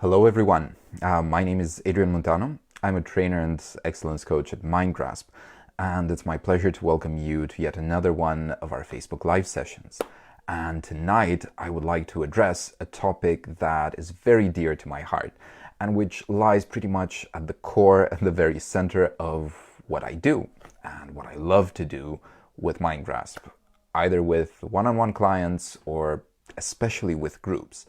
Hello everyone, my name is Adrian Montano. I'm a trainer and excellence coach at MindGrasp, and it's my pleasure to welcome you to yet another one of our Facebook Live sessions. And tonight I would like to address a topic that is very dear to my heart and which lies pretty much at the core and the very center of what I do and what I love to do with MindGrasp, either with one-on-one clients or especially with groups.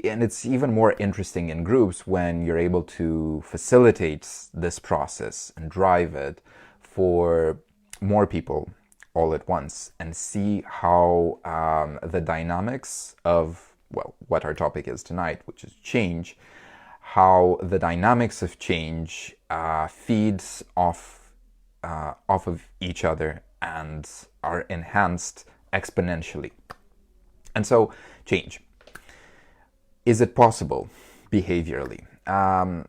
And it's even more interesting in groups when you're able to facilitate this process and drive it for more people all at once and see how the dynamics of, well, what our topic is tonight, which is change, how the dynamics of change feeds off of each other and are enhanced exponentially. And so, change. Is it possible behaviorally? And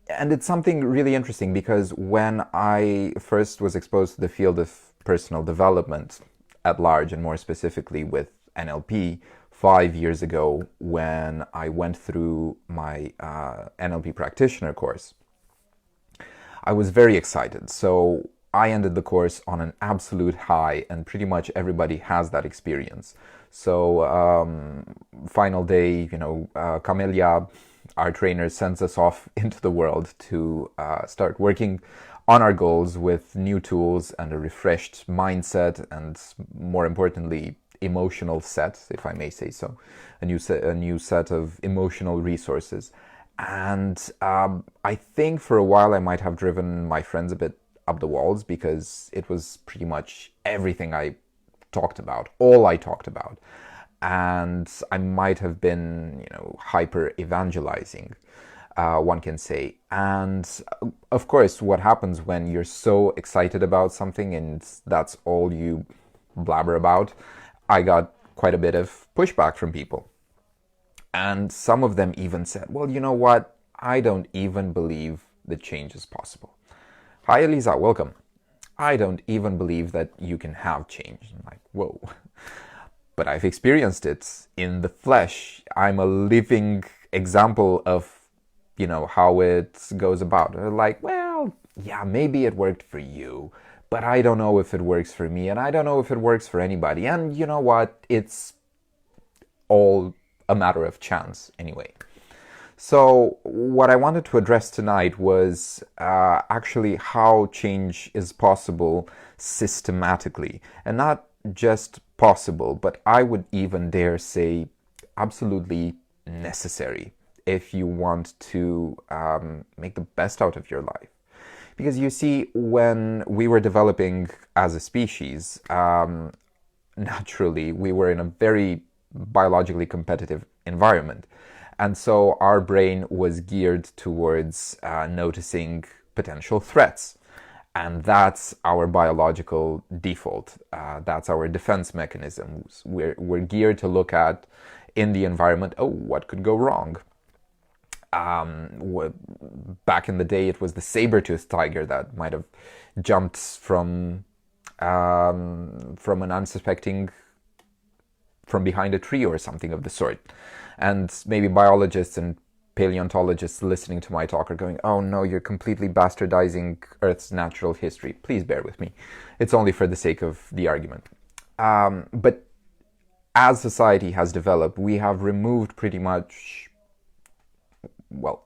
it's something really interesting because when I first was exposed to the field of personal development at large, and more specifically with NLP, 5 years ago when I went through my NLP practitioner course, I was very excited. So I ended the course on an absolute high, and pretty much everybody has that experience. So final day, Camelia, our trainer, sends us off into the world to start working on our goals with new tools and a refreshed mindset, and more importantly, emotional set, if I may say so, a new set of emotional resources. And I think for a while I might have driven my friends a bit up the walls because it was pretty much everything I talked about, all I talked about. And I might have been, hyper evangelizing, one can say. And of course, what happens when you're so excited about something and that's all you blabber about, I got quite a bit of pushback from people. And some of them even said, well, you know what? I don't even believe that change is possible. Hi, Elisa, welcome. I don't even believe that you can have change. I'm like, whoa. But I've experienced it in the flesh. I'm a living example of, how it goes about. Like, well, yeah, maybe it worked for you, but I don't know if it works for me, and I don't know if it works for anybody. And you know what? It's all a matter of chance anyway. So what I wanted to address tonight was actually how change is possible systematically, and not just possible, but I would even dare say absolutely necessary if you want to make the best out of your life. Because you see, when we were developing as a species, naturally we were in a very biologically competitive environment. And so our brain was geared towards noticing potential threats. And that's our biological default. That's our defense mechanism. We're geared to look at in the environment, what could go wrong? Back in the day, it was the saber-toothed tiger that might have jumped from an unsuspecting, from behind a tree or something of the sort. And maybe biologists and paleontologists listening to my talk are going, oh no, you're completely bastardizing Earth's natural history. Please bear with me. It's only for the sake of the argument. But as society has developed, we have removed pretty much,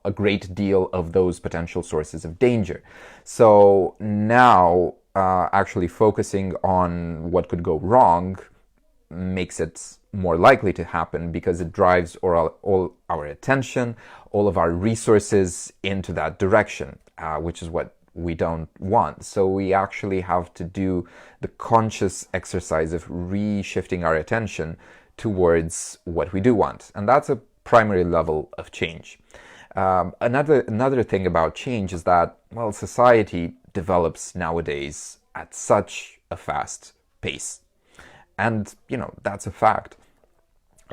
a great deal of those potential sources of danger. So now actually focusing on what could go wrong makes it more likely to happen because it drives all our attention, all of our resources into that direction, which is what we don't want. So we actually have to do the conscious exercise of reshifting our attention towards what we do want. And that's a primary level of change. Another thing about change is that, society develops nowadays at such a fast pace. And, that's a fact.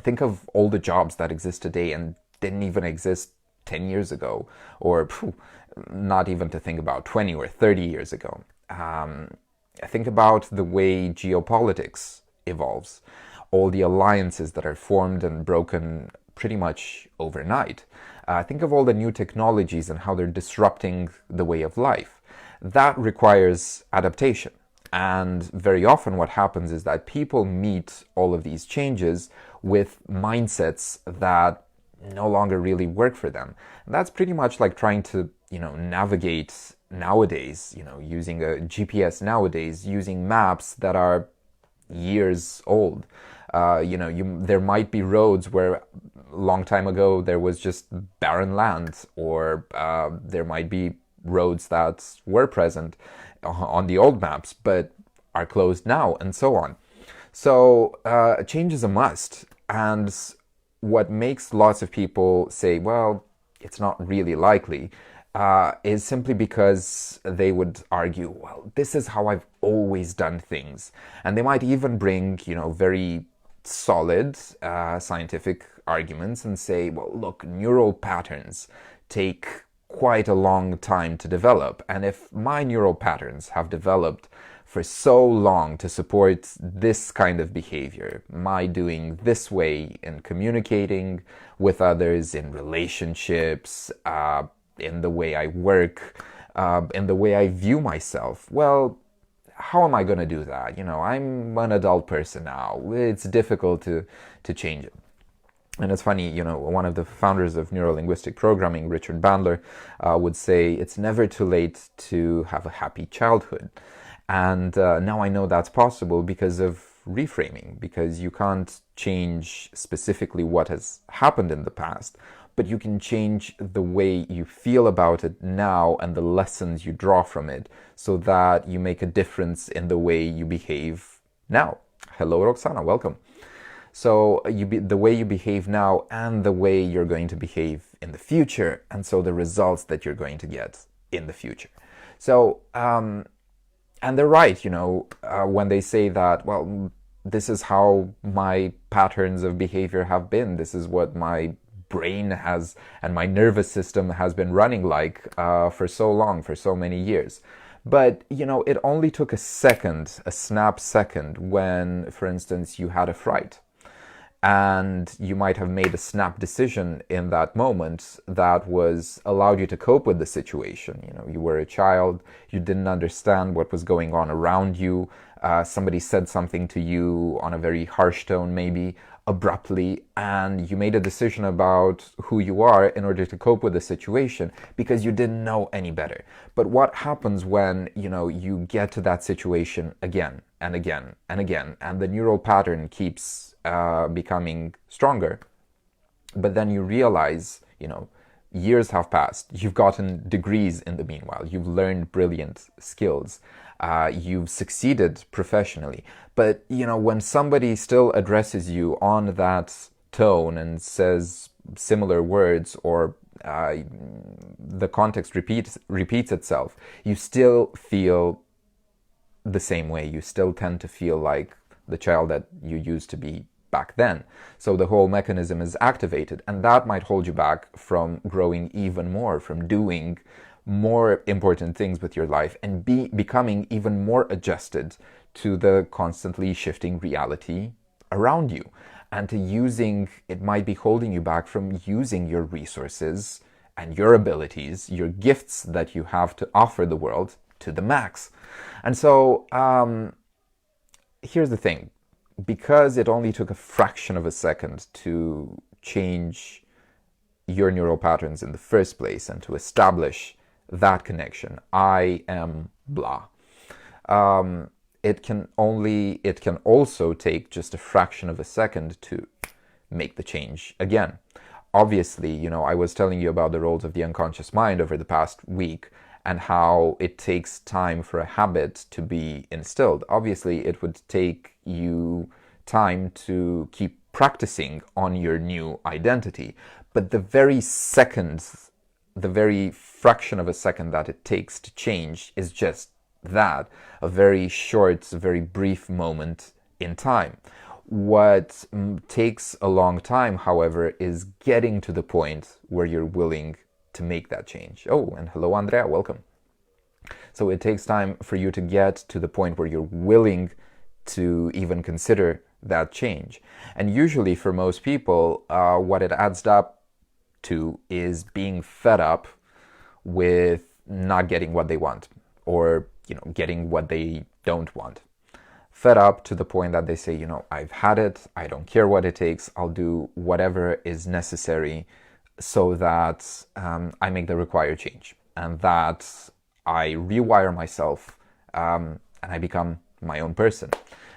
Think of all the jobs that exist today and didn't even exist 10 years ago, or not even to think about 20 or 30 years ago. Think about the way geopolitics evolves. All the alliances that are formed and broken pretty much overnight. Think of all the new technologies and how they're disrupting the way of life. That requires adaptation. And very often what happens is that people meet all of these changes with mindsets that no longer really work for them. And that's pretty much like trying to, navigate nowadays, using a GPS nowadays, using maps that are years old. There might be roads where a long time ago there was just barren land, or there might be roads that were present on the old maps but are closed now, and so on. So change is a must. And what makes lots of people say, well, it's not really likely, is simply because they would argue, well, this is how I've always done things. And they might even bring, very solid scientific arguments and say, well, look, neural patterns take quite a long time to develop. And if my neural patterns have developed for so long to support this kind of behavior, my doing this way in communicating with others, in relationships, in the way I work, in the way I view myself, well, how am I going to do that? I'm an adult person now. It's difficult to change it. And it's funny, one of the founders of neuro-linguistic programming, Richard Bandler, would say it's never too late to have a happy childhood. And now I know that's possible because of reframing, because you can't change specifically what has happened in the past, but you can change the way you feel about it now and the lessons you draw from it, so that you make a difference in the way you behave now. Hello, Roxana, welcome. So the way you behave now and the way you're going to behave in the future, and so the results that you're going to get in the future. So, and they're right, when they say that, well, this is how my patterns of behavior have been. This is what my brain has and my nervous system has been running like for so long, for so many years. But, it only took a snap second when, for instance, you had a fright. And you might have made a snap decision in that moment that allowed you to cope with the situation. You were a child, you didn't understand what was going on around you. Somebody said something to you on a very harsh tone, maybe abruptly, and you made a decision about who you are in order to cope with the situation because you didn't know any better. But what happens when, you get to that situation again and again and again, and the neural pattern keeps becoming stronger, but then you realize, years have passed, you've gotten degrees in the meanwhile, you've learned brilliant skills, you've succeeded professionally, but when somebody still addresses you on that tone and says similar words, or the context repeats itself, you still feel the same way. You still tend to feel like the child that you used to be back then. So the whole mechanism is activated, and that might hold you back from growing even more, from doing more important things with your life, and becoming even more adjusted to the constantly shifting reality around you. And it might be holding you back from using your resources and your abilities, your gifts that you have to offer the world to the max. And so here's the thing. Because it only took a fraction of a second to change your neural patterns in the first place and to establish that connection, I am blah. It can also take just a fraction of a second to make the change again. Obviously, I was telling you about the roles of the unconscious mind over the past week, and how it takes time for a habit to be instilled. Obviously, it would take you time to keep practicing on your new identity. But the very fraction of a second that it takes to change is just that, a very short, very brief moment in time. What takes a long time, however, is getting to the point where you're willing to make that change. Oh, and hello, Andrea, welcome. So it takes time for you to get to the point where you're willing to even consider that change. And usually for most people, what it adds up to is being fed up with not getting what they want, or getting what they don't want. Fed up to the point that they say, I've had it, I don't care what it takes, I'll do whatever is necessary so that I make the required change, and that I rewire myself, and I become my own person.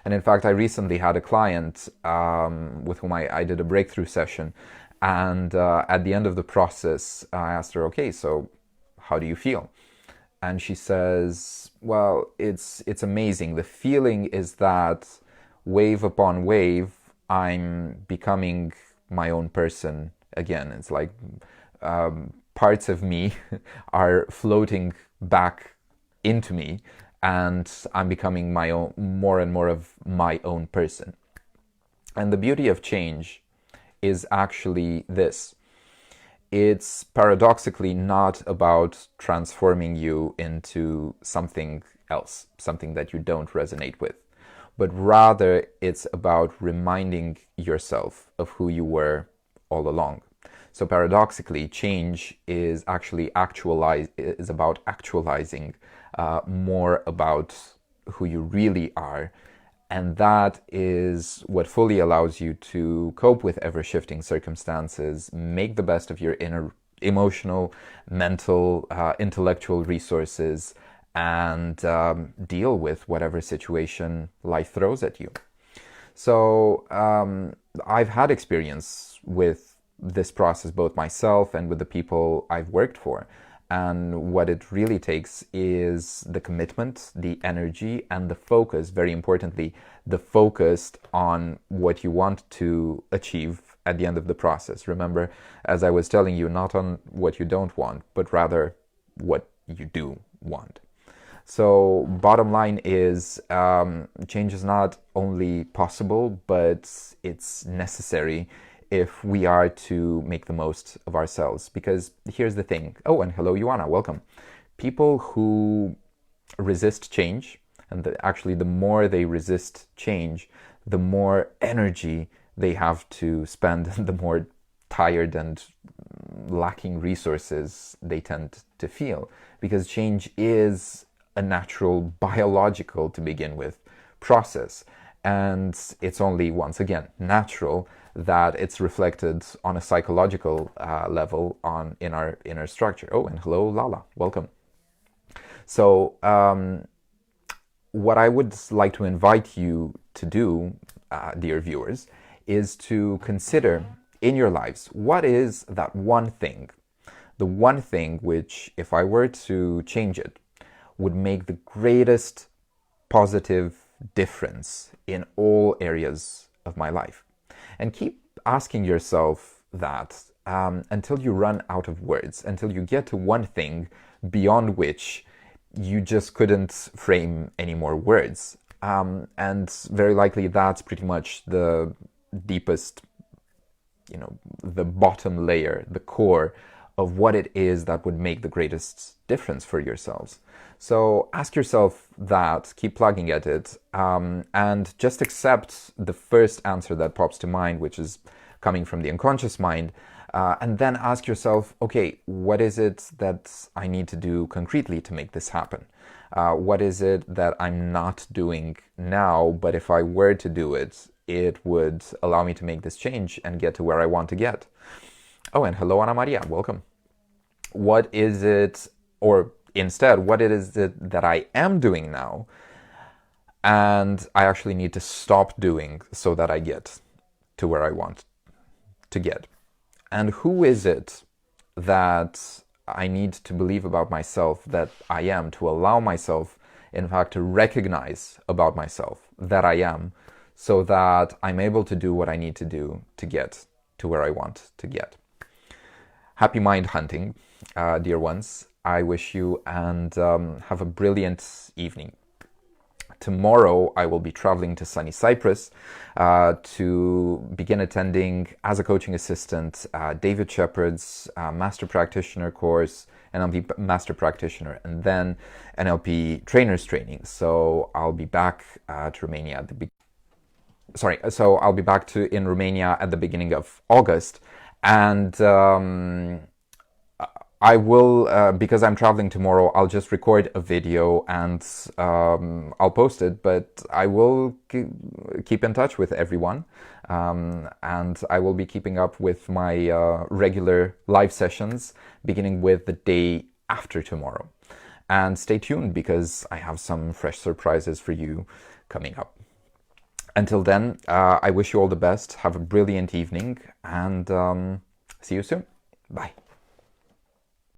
And in fact, I recently had a client with whom I did a breakthrough session, and at the end of the process, I asked her, okay, so how do you feel? And she says, well, it's amazing. The feeling is that wave upon wave, I'm becoming my own person again. It's like parts of me are floating back into me, and I'm becoming my own, more and more of my own person. And the beauty of change is actually this. It's paradoxically not about transforming you into something else, something that you don't resonate with, but rather it's about reminding yourself of who you were all along. So paradoxically, change is actually about actualizing more about who you really are. And that is what fully allows you to cope with ever-shifting circumstances, make the best of your inner emotional, mental, intellectual resources, and deal with whatever situation life throws at you. So I've had experience with this process, both myself and with the people I've worked for. And what it really takes is the commitment, the energy, and the focus, very importantly, the focus on what you want to achieve at the end of the process. Remember, as I was telling you, not on what you don't want, but rather what you do want. So bottom line is, change is not only possible, but it's necessary if we are to make the most of ourselves. Because here's the thing. Oh, and hello, Ioana, welcome. People who resist change, and actually the more they resist change, the more energy they have to spend, and the more tired and lacking resources they tend to feel. Because change is a natural, biological, to begin with, process. And it's only, once again, natural that it's reflected on a psychological level in our inner structure. Oh, and hello, Lala. Welcome. So what I would like to invite you to do, dear viewers, is to consider in your lives, what is that one thing, the one thing which, if I were to change it, would make the greatest positive difference in all areas of my life. And keep asking yourself that until you run out of words, until you get to one thing beyond which you just couldn't frame any more words. And very likely that's pretty much the deepest, the bottom layer, the core of what it is that would make the greatest difference for yourselves. So ask yourself that, keep plugging at it, and just accept the first answer that pops to mind, which is coming from the unconscious mind, and then ask yourself, okay, what is it that I need to do concretely to make this happen? What is it that I'm not doing now, but if I were to do it, it would allow me to make this change and get to where I want to get? Oh, and hello, Ana Maria, welcome. What is it, or instead, what it is that I am doing now and I actually need to stop doing so that I get to where I want to get? And who is it that I need to believe about myself that I am, to allow myself, in fact, to recognize about myself that I am, so that I'm able to do what I need to do to get to where I want to get? Happy mind hunting, dear ones. I wish you and have a brilliant evening. Tomorrow I will be traveling to sunny Cyprus to begin attending, as a coaching assistant, David Shepard's Master Practitioner course, NLP Master Practitioner, and then NLP Trainers Training. So I'll be back to Romania at the beginning. sorry, so I'll be back in Romania at the beginning of August, and I will, because I'm traveling tomorrow, I'll just record a video and I'll post it, but I will keep in touch with everyone. And I will be keeping up with my regular live sessions, beginning with the day after tomorrow. And stay tuned because I have some fresh surprises for you coming up. Until then, I wish you all the best. Have a brilliant evening and see you soon. Bye.